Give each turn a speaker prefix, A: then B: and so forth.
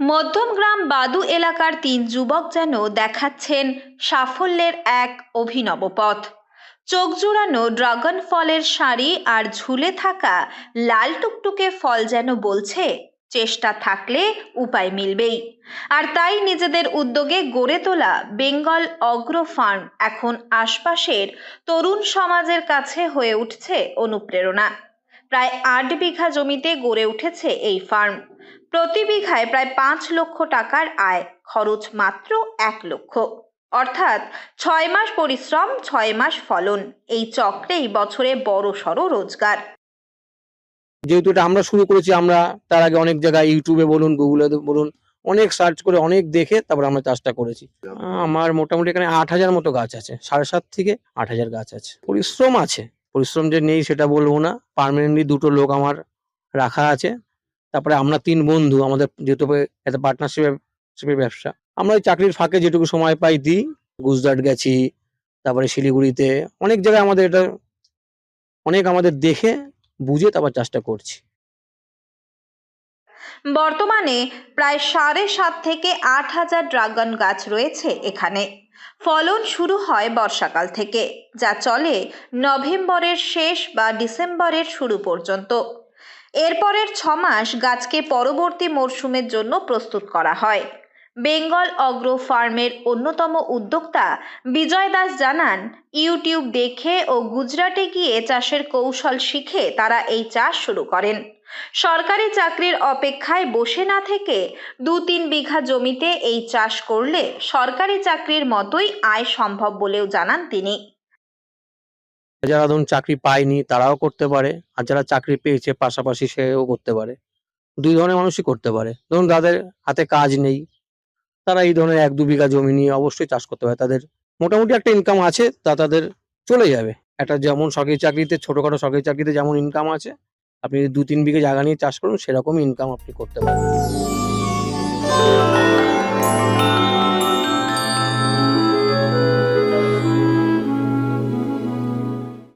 A: মধ্যমগ্রাম বাদু এলাকার ৩ যুবক যেন দেখাচ্ছেন সাফল্যের এক অভিনব পথ। চোখ জুড়ানো ড্রাগন ফলের সারি আর ঝুলে থাকা লাল টুকটুকে ফল যেন বলছে, চেষ্টা থাকলে উপায় মিলবেই। আর তাই নিজেদের উদ্যোগে গড়ে তোলা বেঙ্গল অগ্রো ফার্ম এখন আশপাশের তরুণ সমাজের কাছে হয়ে উঠছে অনুপ্রেরণা। প্রায় ৮ বিঘা জমিতে গড়ে উঠেছে এই ফার্ম। প্রতি বিঘায় প্রায় ৫ লক্ষ টাকার আয়, খরচ মাত্র ১ লক্ষ। অর্থাৎ ৬ মাস পরিশ্রম, ৬ মাস ফলন। এই চক্রেই বছরে বড় সড় রোজগার।
B: যেহেতু এটা আমরা শুরু করেছি, আমরা তার আগে অনেক জায়গায় ইউটিউবে বলুন, গুগলে বলুন, অনেক সার্চ করে অনেক দেখে তারপর আমরা চাষটা করেছি। আমার মোটামুটি এখানে ৮,০০০ মতো গাছ আছে, ৭.৫ থেকে ৮,০০০ গাছ আছে। পরিশ্রম আছে, পরিশ্রম যে নেই সেটা বলবো না। পার্মানেন্টলি ২টো লোক আমার রাখা আছে। তারপরে আমরা ৩ বন্ধু, আমাদের যেহেতু একটা পার্টনারশিপের ব্যবসা, আমরা ওই চাকরির ফাঁকে যেটুকু সময় পাই দিই। গুজরাট গেছি, তারপরে শিলিগুড়িতে, অনেক জায়গায় আমাদের এটা অনেক আমাদের দেখে বুঝে তারপর চাষটা করছি।
A: বর্তমানে প্রায় ৭.৫ থেকে ৮,০০০ ড্রাগন গাছ রয়েছে এখানে। ফলন শুরু হয় বর্ষাকাল থেকে, যা চলে নভেম্বরের শেষ বা ডিসেম্বরের শুরু পর্যন্ত। এরপরের ৬ মাস গাছকে পরবর্তী মরশুমের জন্য প্রস্তুত করা হয়। বেঙ্গল অগ্রো ফার্মের অন্যতম উদ্যোক্তা বিজয় দাস জানান, ইউটিউব দেখে ও গুজরাটে গিয়ে চাষের কৌশল শিখে তারা এই চাষ শুরু করেন। সরকারি চাকরির অপেক্ষায় বসে না থেকে ২-৩ বিঘা জমিতে এই চাষ করলে সরকারি চাকরির মতোই আয় সম্ভব বলেও জানান তিনি।
B: যারা ধরুন চাকরি পায়নি তারাও করতে পারে, আর যারা চাকরি পেয়েছে পাশাপাশি সেও করতে পারে। ২ ধরনের মানুষই করতে পারে। ধরুন যাদের হাতে কাজ নেই তারা এই ধরনের ১-২ বিঘা জমি নিয়ে অবশ্যই চাষ করতে পারে। তাদের মোটামুটি একটা ইনকাম আছে, তা তাদের চলে যাবে। একটা যেমন সরকারি চাকরিতে, ছোটখাটো সরকারি চাকরিতে যেমন ইনকাম আছে, আপনি ২-৩ বিঘা জায়গা নিয়ে চাষ করুন, সেরকমই ইনকাম আপনি করতে পারেন।